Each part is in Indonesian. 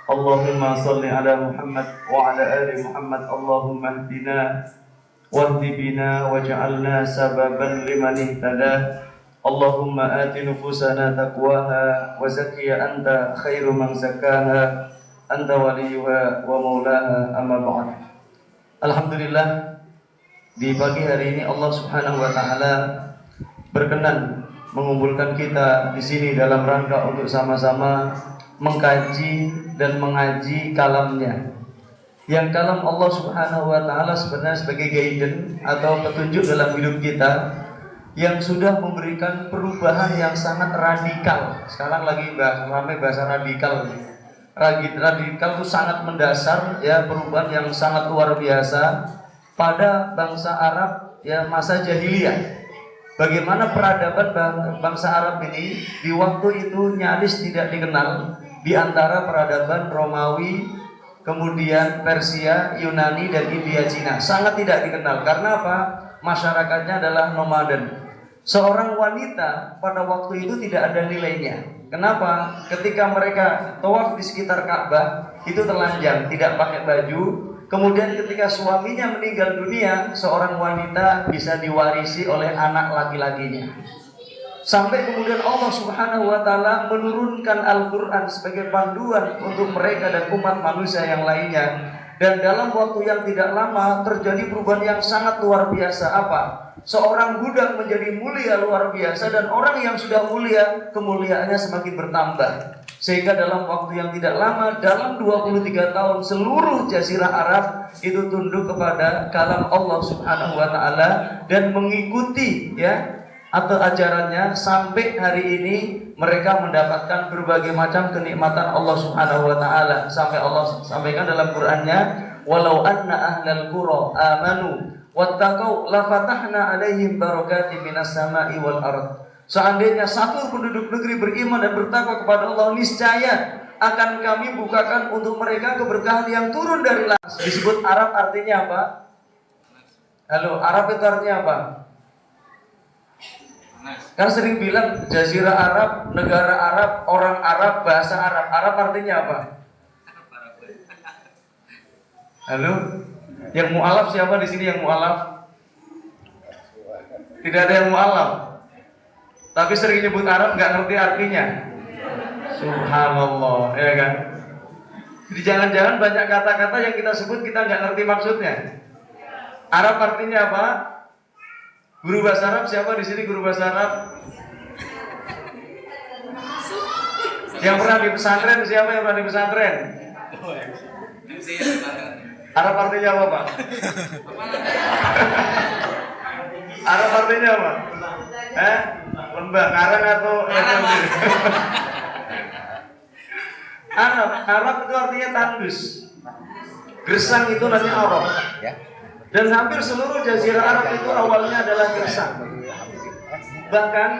Allahumma salli ala Muhammad wa ala ali Muhammad. Allahumma hdina wahdi bina waj'alna sababan liman ihtada. Allahumma ati nufusana taqwaha wa zakkiha anta khairu man zakkaha anta waliyuha wa maulaha, amma ba'd. Alhamdulillah, di pagi hari ini Allah Subhanahu wa taala berkenan mengumpulkan kita di sini dalam rangka untuk sama-sama mengkaji dan mengaji kalamnya. Yang kalam Allah Subhanahu wa taala sebenarnya sebagai guidance atau petunjuk dalam hidup kita, yang sudah memberikan perubahan yang sangat radikal. Sekarang lagi ramai bahasa radikal. Radikal itu sangat mendasar, ya, perubahan yang sangat luar biasa pada bangsa Arab, ya, masa jahiliyah. Bagaimana peradaban bangsa Arab ini di waktu itu nyaris tidak dikenal di antara peradaban Romawi, kemudian Persia, Yunani, dan India, Cina. Sangat tidak dikenal. Karena apa? Masyarakatnya adalah nomaden. Seorang wanita pada waktu itu tidak ada nilainya. Kenapa? Ketika mereka tawaf di sekitar Ka'bah itu telanjang, tidak pakai baju. Kemudian ketika suaminya meninggal dunia, seorang wanita bisa diwarisi oleh anak laki-lakinya. Sampai kemudian Allah Subhanahu wa taala menurunkan Al-Qur'an sebagai panduan untuk mereka dan umat manusia yang lainnya. Dan dalam waktu yang tidak lama terjadi perubahan yang sangat luar biasa. Apa? Seorang budak menjadi mulia luar biasa, dan orang yang sudah mulia, kemuliaannya semakin bertambah. Sehingga dalam waktu yang tidak lama, dalam 23 tahun, seluruh jazirah Arab itu tunduk kepada kalam Allah Subhanahu wa taala dan mengikuti, ya, atau ajarannya. Sampai hari ini mereka mendapatkan berbagai macam kenikmatan Allah Subhanahu wa taala. Sampai Allah sampaikan dalam Qur'annya, walau anna ahlal qura amanu wattaqau lafatahna alaihim barakatim minas sama'i wal ard. Seandainya satu penduduk negeri beriman dan bertakwa kepada Allah, niscaya akan kami bukakan untuk mereka keberkahan yang turun dari langit. Disebut Arab artinya apa? Halo, Arab itu artinya apa? Kan sering bilang jazirah Arab, negara Arab, orang Arab, bahasa Arab. Arab artinya apa? Halo? Yang mu'alaf siapa di sini yang mu'alaf? Tidak ada yang mu'alaf. Tapi sering nyebut Arab, nggak ngerti artinya. Subhanallah, ya kan? Jadi jangan-jangan banyak kata-kata yang kita sebut kita nggak ngerti maksudnya. Arab artinya apa? Guru bahasa Arab siapa di sini guru bahasa Arab? Yang pernah di pesantren siapa yang pernah di pesantren? Arab artinya apa, Pak? Arab artinya apa? Lembah, karang atau Arab itu artinya tandus. Gersang itu namanya Arab. Dan hampir seluruh jazirah Arab itu awalnya adalah gersang. Bahkan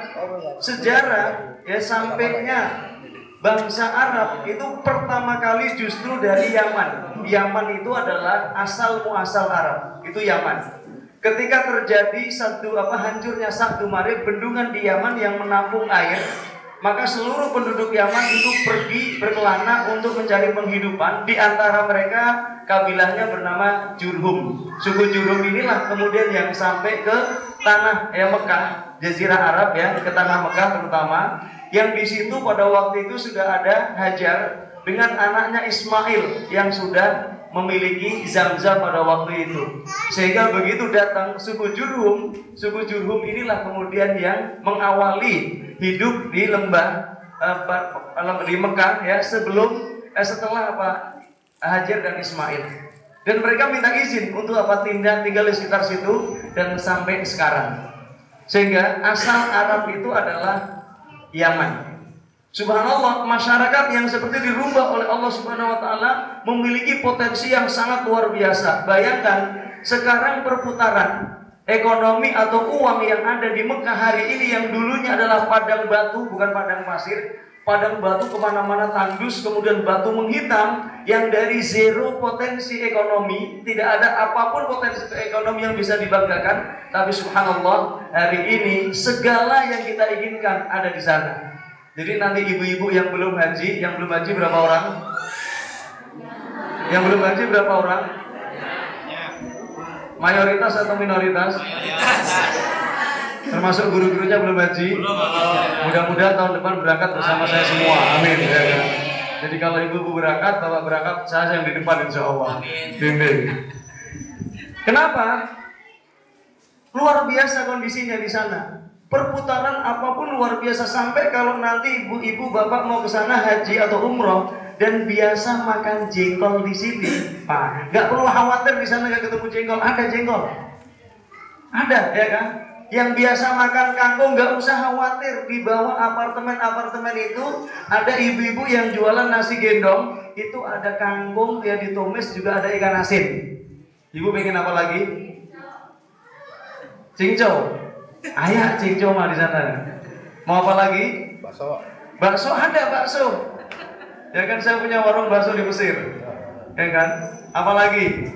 sejarah, ya, sampainya bangsa Arab itu pertama kali justru dari Yaman. Yaman itu adalah asal muasal Arab. Itu Yaman. Ketika terjadi hancurnya Sa'du Marib, bendungan di Yaman yang menampung air, maka seluruh penduduk Yaman itu pergi berkelana untuk mencari penghidupan. Di antara mereka kabilahnya bernama Jurhum. Suku Jurhum inilah kemudian yang sampai ke tanah, ya, Mekah, jazirah Arab, ya, ke tanah Mekah terutama. Yang di situ pada waktu itu sudah ada Hajar dengan anaknya Ismail yang sudah memiliki Zamzam pada waktu itu. Sehingga begitu datang suku Jurhum inilah kemudian yang mengawali hidup di lembah di Mekah, ya, setelah Hajar dan Ismail. Dan mereka minta izin untuk tinggal di sekitar situ dan sampai sekarang. Sehingga asal Arab itu adalah Yaman. Subhanallah, masyarakat yang seperti dirubah oleh Allah Subhanahu wa taala memiliki potensi yang sangat luar biasa. Bayangkan sekarang perputaran ekonomi atau uang yang ada di Mekah hari ini yang dulunya adalah padang batu, bukan padang pasir. Padang batu kemana-mana tandus, kemudian batu menghitam, yang dari zero potensi ekonomi, tidak ada apapun potensi ekonomi yang bisa dibanggakan. Tapi subhanallah, hari ini segala yang kita inginkan ada di sana. Jadi nanti ibu-ibu yang belum haji berapa orang? Yang belum haji berapa orang? Mayoritas atau minoritas? Termasuk guru-gurunya belum haji? Mudah-mudahan tahun depan berangkat bersama saya semua. Amin. Ya kan? Jadi kalau ibu-ibu berangkat, bapak berangkat, saya yang di depan insya Allah. Bimbing. Kenapa? Luar biasa kondisinya di sana. Perputaran apapun luar biasa, sampai kalau nanti ibu-ibu bapak mau ke sana haji atau umroh dan biasa makan jengkol di sini, Pak, nggak perlu khawatir di sana nggak ketemu jengkol. Ada jengkol, ada ya kan? Yang biasa makan kangkung nggak usah khawatir, di bawah apartemen itu ada ibu-ibu yang jualan nasi gendong, itu ada kangkung ya ditumis, juga ada ikan asin. Ibu pengen apa lagi? Cincau. Ayah cincau mah di sana. Mau apa lagi? Bakso. Bakso ada bakso. Ya kan, saya punya warung bakso di Mesir. Ya kan? Apalagi?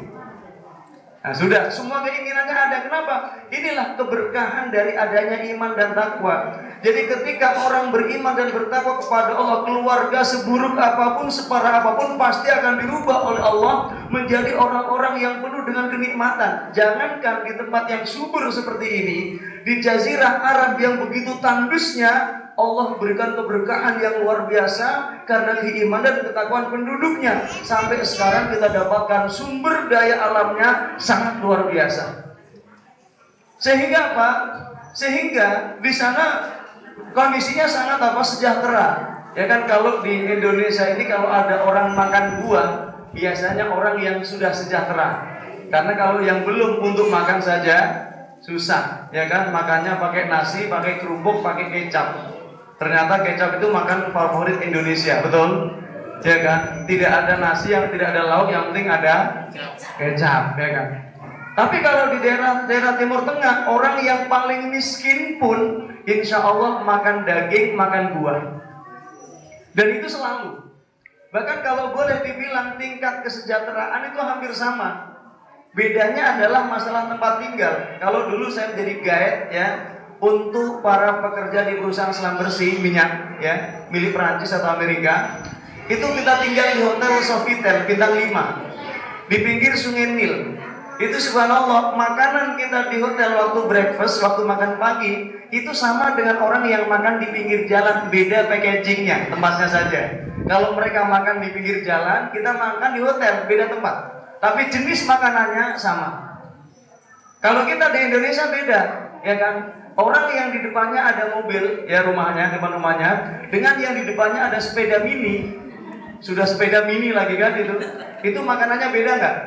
Nah, sudah, semua keinginannya ada. Kenapa? Inilah keberkahan dari adanya iman dan takwa. Jadi ketika orang beriman dan bertakwa kepada Allah, keluarga seburuk apapun, separah apapun, pasti akan dirubah oleh Allah menjadi orang-orang yang penuh dengan kenikmatan. Jangankan di tempat yang subur seperti ini, di Jazirah Arab yang begitu tandusnya, Allah berikan keberkahan yang luar biasa karena keimanan dan ketakwaan penduduknya. Sampai sekarang kita dapatkan sumber daya alamnya sangat luar biasa. Sehingga apa? Sehingga di sana kondisinya sangat sejahtera. Ya kan, kalau di Indonesia ini kalau ada orang makan buah, biasanya orang yang sudah sejahtera. Karena kalau yang belum, untuk makan saja susah. Ya kan, makannya pakai nasi, pakai kerupuk, pakai kecap. Ternyata kecap itu makan favorit Indonesia, betul? Ya kan? Tidak ada nasi yang tidak ada lauk, yang penting ada kecap, ya kan? Tapi kalau di daerah Timur Tengah, orang yang paling miskin pun insya Allah makan daging, makan buah. Dan itu selalu. Bahkan kalau boleh dibilang tingkat kesejahteraan itu hampir sama. Bedanya adalah masalah tempat tinggal. Kalau dulu saya menjadi guide ya, untuk para pekerja di perusahaan selam bersih minyak ya, milik Perancis atau Amerika, itu kita tinggal di hotel Sofitel bintang 5 di pinggir Sungai Nil. Itu subhanallah, makanan kita di hotel waktu breakfast, waktu makan pagi, itu sama dengan orang yang makan di pinggir jalan. Beda packagingnya, tempatnya saja. Kalau mereka makan di pinggir jalan, kita makan di hotel, beda tempat, tapi jenis makanannya sama. Kalau kita di Indonesia beda, ya kan? Orang yang di depannya ada mobil, ya rumahnya, depan rumahnya, dengan yang di depannya ada sepeda mini, sudah sepeda mini lagi kan itu makanannya beda nggak?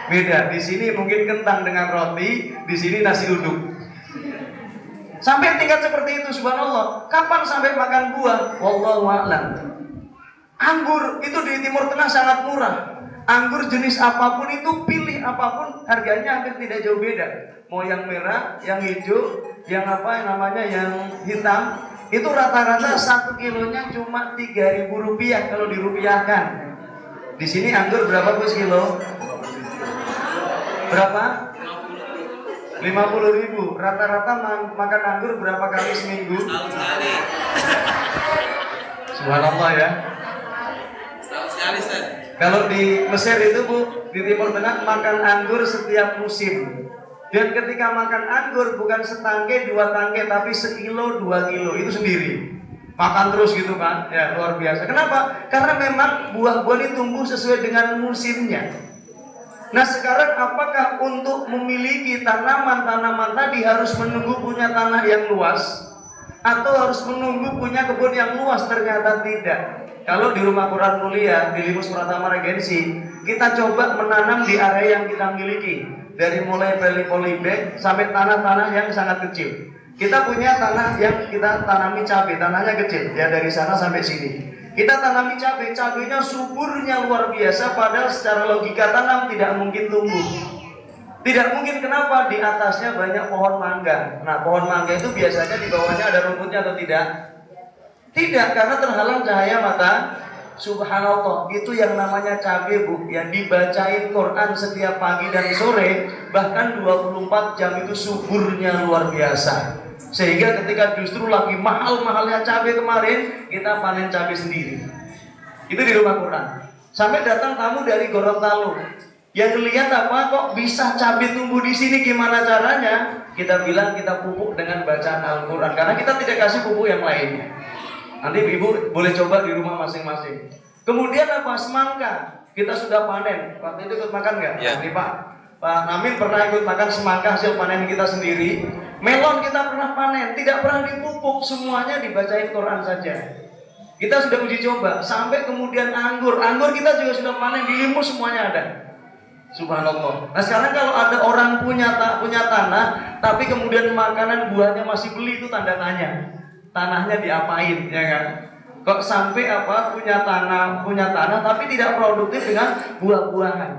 Beda. Di sini mungkin kentang dengan roti, di sini nasi uduk. Sampai tingkat seperti itu, subhanallah. Kapan sampai makan buah? Wallahu a'lam. Anggur itu di Timur Tengah sangat murah. Anggur jenis apapun itu, pilih apapun, harganya hampir tidak jauh beda. Mau yang merah, yang hijau, yang yang hitam, itu rata-rata 1 kilonya cuma 3.000 rupiah kalau dirupiahkan. Di sini anggur berapa Gus kilo? Berapa? 50.000. Rata-rata makan anggur berapa kali seminggu? Setahun sekali. Subhanallah ya. Setahun sekali, Ustaz. Kalau di Mesir itu Bu, di Timur Tengah makan anggur setiap musim. Dan ketika makan anggur bukan setangke, 2 tangke, tapi 1 kilo, 2 kilo, itu sendiri. Makan terus gitu kan, ya luar biasa. Kenapa? Karena memang buah-buah ini tumbuh sesuai dengan musimnya. Nah sekarang apakah untuk memiliki tanaman-tanaman tadi harus menunggu punya tanah yang luas? Atau harus menunggu punya kebun yang luas? Ternyata tidak. Kalau di Rumah Quran Mulia, di Limus Pratama Regensi, kita coba menanam di area yang kita miliki. Dari mulai polybag sampai tanah-tanah yang sangat kecil. Kita punya tanah yang kita tanami cabai, tanahnya kecil, ya dari sana sampai sini. Kita tanami cabai, cabainya suburnya luar biasa, padahal secara logika tanam tidak mungkin tumbuh. Tidak mungkin, kenapa? Di atasnya banyak pohon mangga. Nah, pohon mangga itu biasanya di bawahnya ada rumputnya atau tidak? Tidak, karena terhalang cahaya mata. Subhanallah, itu yang namanya cabai Bu, yang dibacain Quran setiap pagi dan sore, bahkan 24 jam, itu suburnya luar biasa. Sehingga ketika justru lagi mahal-mahalnya cabai kemarin, kita panen cabai sendiri. Itu di Rumah Quran. Sampai datang tamu dari Gorontalo. Yang lihat apa, kok bisa cabai tumbuh di sini, gimana caranya? Kita bilang kita pupuk dengan bacaan Al-Quran, karena kita tidak kasih pupuk yang lainnya. Nanti ibu boleh coba di rumah masing-masing. Kemudian apa? Semangka. Kita sudah panen. Waktu itu ikut makan nggak? Ya. Nih Pak Namin pernah ikut makan semangka hasil panen kita sendiri. Melon kita pernah panen, tidak pernah dipupuk, semuanya dibacain Quran saja. Kita sudah uji coba, sampai kemudian anggur kita juga sudah panen, di Limus semuanya ada. Subhanallah. Nah sekarang kalau ada orang punya tanah, tapi kemudian makanan buahnya masih beli, itu tanda tanya. Tanahnya diapain, ya kan? Kok sampai punya tanah tapi tidak produktif dengan buah-buahan.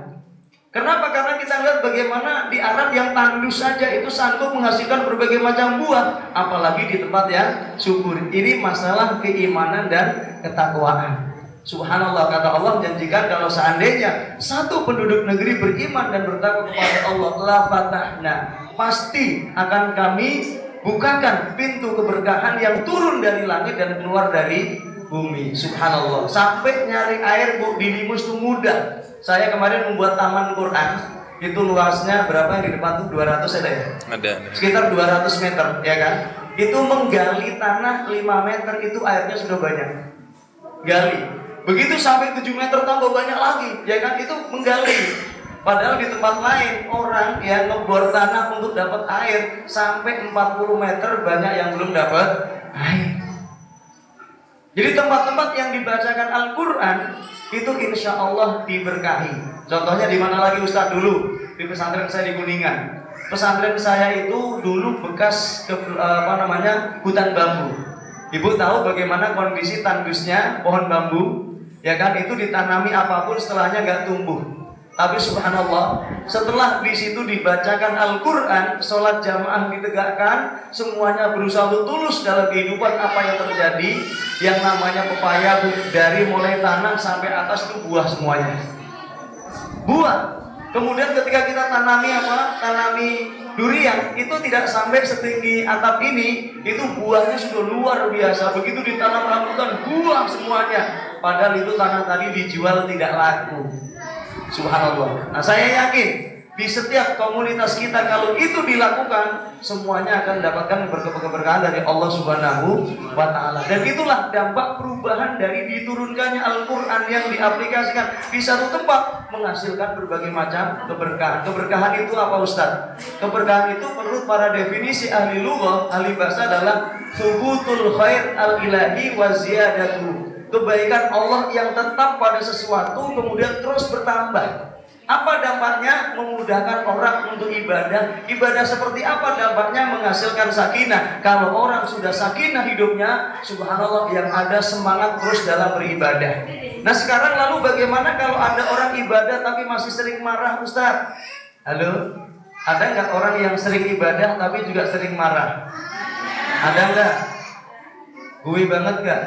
Kenapa? Karena kita lihat bagaimana di Arab yang tandus saja itu sanggup menghasilkan berbagai macam buah, apalagi di tempat yang subur. Ini masalah keimanan dan ketakwaan. Subhanallah, kata Allah janjikan kalau seandainya satu penduduk negeri beriman dan bertakwa kepada Allah, la fatahna, pasti akan kami bukakan pintu keberkahan yang turun dari langit dan keluar dari bumi. Subhanallah. Sampai nyari air di Limus itu mudah. Saya kemarin membuat taman Quran. Itu luasnya berapa yang di depan tuh? 200 ada ya? Ada. Sekitar 200 meter, ya kan? Itu menggali tanah 5 meter, itu airnya sudah banyak. Gali. Begitu sampai 7 meter tambah banyak lagi, ya kan? Itu menggali. Padahal di tempat lain orang yang ngebor tanah untuk dapat air sampai 40 meter, banyak yang belum dapat air. Jadi tempat-tempat yang dibacakan Al-Quran itu insya Allah diberkahi. Contohnya di mana lagi Ustadz? Dulu di pesantren saya di Kuningan. Pesantren saya itu dulu bekas hutan bambu. Ibu tahu bagaimana kondisi tandusnya pohon bambu? Ya kan, itu ditanami apapun setelahnya nggak tumbuh. Tapi subhanallah, setelah di situ dibacakan Al-Quran, sholat jamaah ditegakkan, semuanya berusaha tulus dalam kehidupan. Apa yang terjadi? Yang namanya pepaya dari mulai tanah sampai atas itu buah semuanya. Buah. Kemudian ketika kita tanami durian, itu tidak sampai setinggi atap ini, itu buahnya sudah luar biasa. Begitu ditanam rambutan, buah semuanya. Padahal itu tanah tadi dijual tidak laku. Subhanallah. Nah saya yakin di setiap komunitas kita kalau itu dilakukan, semuanya akan mendapatkan keberkahan dari Allah Subhanahu wa Ta'ala. Dan itulah dampak perubahan dari diturunkannya Al-Quran yang diaplikasikan di satu tempat, menghasilkan berbagai macam keberkahan. Keberkahan itu apa Ustaz? Keberkahan itu menurut para definisi ahli lughah, ahli bahasa adalah thubutul khair al-ilahi wa ziyadatuh. Kebaikan Allah yang tetap pada sesuatu kemudian terus bertambah. Apa dampaknya? Memudahkan orang untuk ibadah. Ibadah seperti apa dampaknya? Menghasilkan sakinah. Kalau orang sudah sakinah hidupnya, subhanallah, yang ada semangat terus dalam beribadah. Nah sekarang lalu bagaimana kalau ada orang ibadah tapi masih sering marah Ustaz? Halo? Ada nggak orang yang sering ibadah tapi juga sering marah? Ada nggak? Gue banget nggak?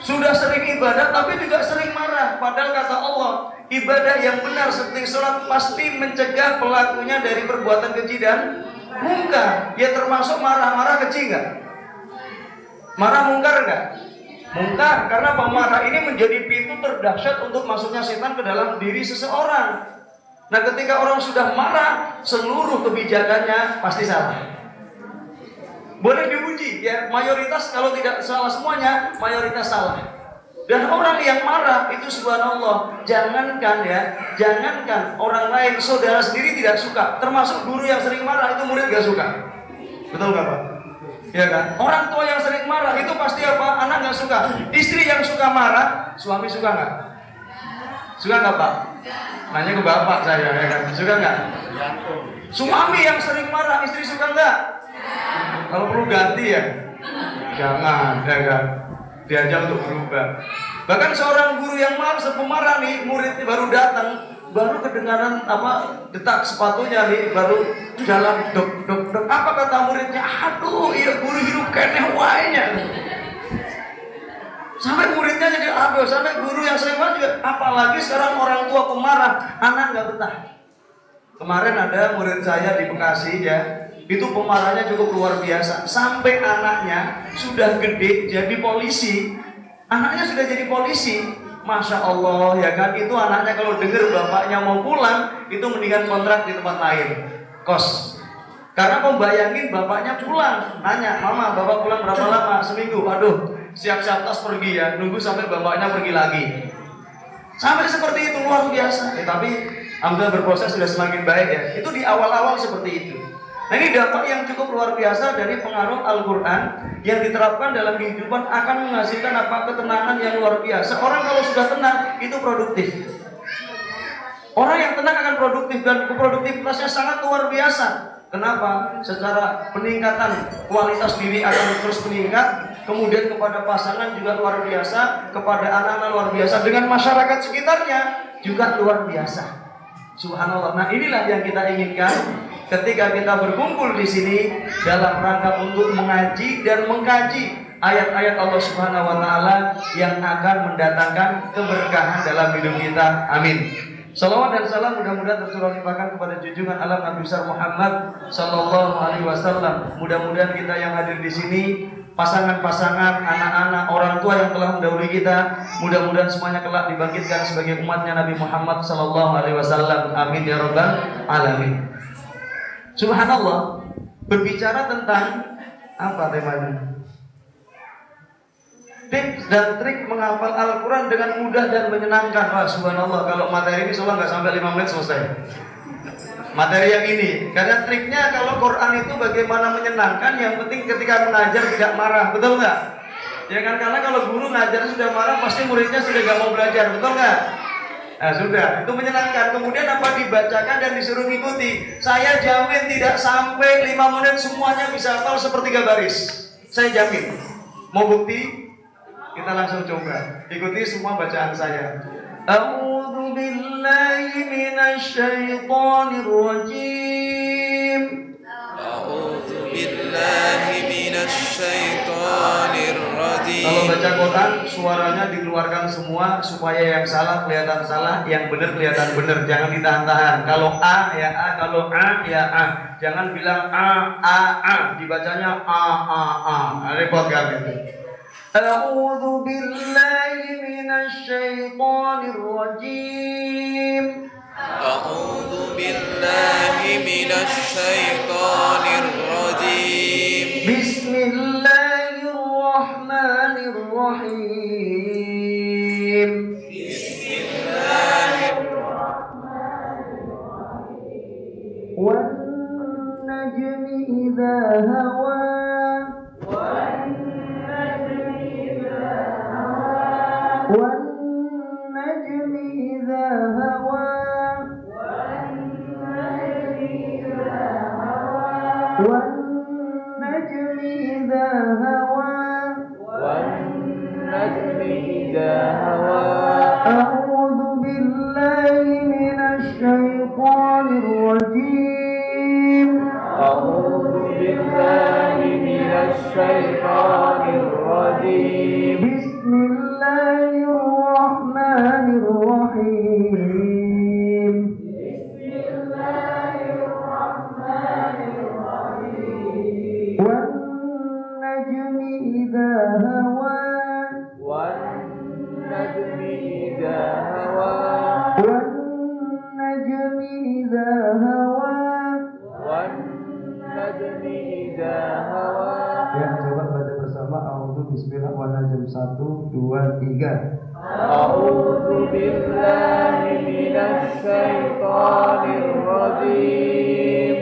Sudah sering ibadah tapi juga sering marah. Padahal kata Allah, ibadah yang benar seperti sholat pasti mencegah pelakunya dari perbuatan keji dan mungkar. Ya termasuk marah-marah keji nggak? Marah mungkar nggak? Mungkar, karena pemarah ini menjadi pintu terdahsyat untuk masuknya setan ke dalam diri seseorang. Nah ketika orang sudah marah, seluruh kebijakannya pasti salah. Boleh diuji ya, mayoritas kalau tidak salah semuanya, mayoritas salah. Dan orang yang marah itu subhanallah, jangankan orang lain, saudara sendiri tidak suka. Termasuk guru yang sering marah itu murid gak suka. Betul gak Pak? Ya kan? Orang tua yang sering marah itu pasti apa? Anak gak suka. Istri yang suka marah, suami suka gak? Suka gak Pak? Nanya ke bapak saya, ya kan? Suka gak? Suami yang sering marah, istri suka gak? Kalau perlu ganti ya, jangan, ya kan? Diajak untuk berubah. Bahkan seorang guru yang pemarah nih, muridnya baru datang, baru kedengaran detak sepatunya nih, baru jalan dok. Apa kata muridnya? Aduh, iya guru hidup keneh wainya. Sampai muridnya jadi sampai guru yang sering marah juga. Apalagi sekarang orang tua pemarah, anak nggak betah. Kemarin ada murid saya di Bekasi ya. Itu pemarahnya cukup luar biasa. Sampai anaknya sudah gede jadi polisi. Anaknya sudah jadi polisi. Masya Allah ya kan, itu anaknya kalau dengar bapaknya mau pulang, itu mendingan kontrak di tempat lain, kos. Karena kau bayangin bapaknya pulang, nanya, mama bapak pulang berapa lama? Seminggu. Aduh, siap-siap tas pergi ya, nunggu sampai bapaknya pergi lagi. Sampai seperti itu, luar biasa. Tapi alhamdulillah berproses sudah semakin baik ya. Itu di awal-awal seperti itu. Nah ini dampak yang cukup luar biasa dari pengaruh Al-Quran yang diterapkan dalam kehidupan akan menghasilkan apa? Ketenangan yang luar biasa. Orang kalau sudah tenang itu produktif. Orang yang tenang akan produktif dan produktivitasnya sangat luar biasa. Kenapa? Secara peningkatan kualitas diri akan terus meningkat. Kemudian kepada pasangan juga luar biasa, kepada anak-anak luar biasa, dengan masyarakat sekitarnya juga luar biasa. Subhanallah. Nah inilah yang kita inginkan ketika kita berkumpul di sini dalam rangka untuk mengaji dan mengkaji ayat-ayat Allah Subhanahu wa taala yang akan mendatangkan keberkahan dalam hidup kita. Amin. Salawat dan salam mudah-mudahan tercurah limpahkan kepada junjungan alam Nabi besar Muhammad sallallahu alaihi wasallam. Mudah-mudahan kita yang hadir di sini, pasangan-pasangan, anak-anak, orang tua yang telah mendahului kita, mudah-mudahan semuanya kelak dibangkitkan sebagai umatnya Nabi Muhammad sallallahu alaihi wasallam. Amin ya rabbal alamin. Subhanallah, berbicara tentang apa temanya? Tips dan trik menghafal Al-Quran dengan mudah dan menyenangkan. Wah, subhanallah, kalau materi ini soalnya nggak sampai 5 menit selesai. Materi yang ini, karena triknya kalau Quran itu bagaimana menyenangkan. Yang penting ketika mengajar tidak marah, betul nggak? Ya kan, karena kalau guru ngajar sudah marah, pasti muridnya sudah nggak mau belajar, betul nggak? Nah sudah, itu menyenangkan. Kemudian apa? Dibacakan dan disuruh ngikuti. Saya jamin tidak sampai 5 menit semuanya bisa hafal sepertiga baris. Saya jamin. Mau bukti? Kita langsung coba. Ikuti semua bacaan saya. A'udzu billahi minasyaitonir rajim. A'udzu billahi minasyaitonir rajim. Kalau baca Quran suaranya dikeluarkan semua supaya yang salah kelihatan salah, yang benar kelihatan benar. Jangan ditahan-tahan. Kalau A ya A, kalau A ya A. Jangan bilang A, dibacanya A. Repot kan itu. A'udzu billahi minasyaitonir rajim. A'udzu billahi minasyaitonir rajim. Bismillahirrahmanirrahim. Bismillahirrahmanirrahim. Wan najmi idza hawa. والنجم إذا هوى والنجم إذا هوى والنجم إذا هوى أعوذ بالله من الشيطان الرجيم أعوذ بالله من الشيطان الرجيم بسم الله الرحمن الرحيم بسم الله الرحمن الرحيم والنجم إذا هوى والنجم إذا هوى والنجم إذا هوى والنجم إذا هوى. Ya, coba baca bersama. A'udzu bismillah wa najm 1 2 3. A'udzu billahi minasy syaithanir rajim.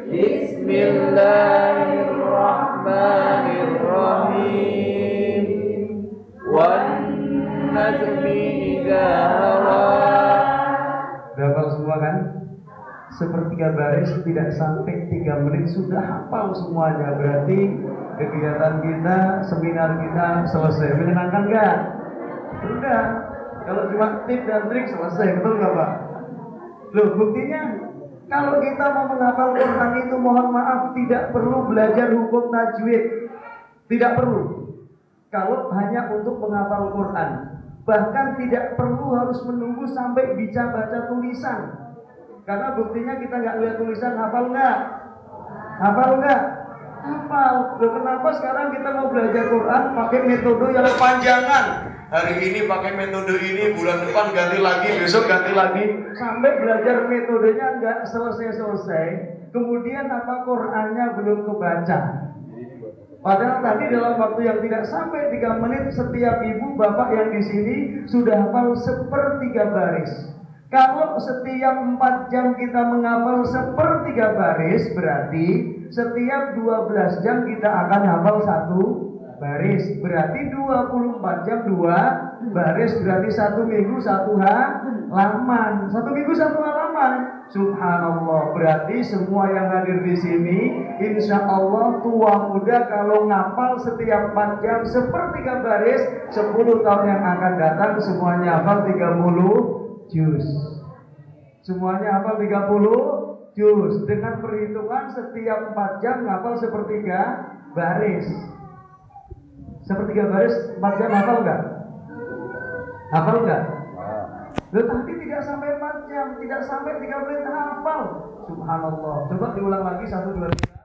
Bismillahirrahmanirrahim. Wan najmi idza hawa. Hafal semua kan? Sepertiga baris tidak sampai 3 menit sudah hafal semuanya. Berarti kegiatan kita, seminar kita selesai. Menyenangkan nggak? Sudah. Kalau cuma tips dan trik selesai, betul nggak Pak? Loh, buktinya kalau kita mau menghafal Quran itu, mohon maaf, tidak perlu belajar hukum tajwid. Tidak perlu. Kalau hanya untuk menghafal Quran, bahkan tidak perlu harus menunggu sampai bisa baca tulisan. Karena buktinya kita nggak lihat tulisan, hafal nggak? Hafal nggak? Hafal. Loh, kenapa sekarang kita mau belajar Quran pakai metode yang panjangan? hari ini pakai metode ini, bulan depan ganti lagi, besok ganti lagi. Sampai belajar metodenya nggak selesai-selesai. Kemudian apa Qur'annya belum kebaca. Padahal tadi dalam waktu yang tidak sampai 3 menit setiap ibu bapak yang di sini sudah hafal 1/3 baris. Kalau setiap 4 jam kita menghafal 1/3 baris, berarti setiap 12 jam kita akan hafal 1 baris. Berarti 24 jam 2 baris, berarti 1 minggu 1 halaman. 1 minggu 1 halaman. Subhanallah. Berarti semua yang hadir di sini, insya Allah tua muda kalau ngapal setiap 4 jam 1/3 baris, 10 tahun yang akan datang semuanya hafal 30 juz. Semuanya hafal 30 juz. Dengan perhitungan setiap 4 jam ngapal 1/3 baris. 1/3 baris 4 jam hafal enggak? Hafal enggak? Loh, tapi tidak sampai 4 jam, tidak sampai 3 menit hafal. Subhanallah. Coba diulang lagi 1 2 3.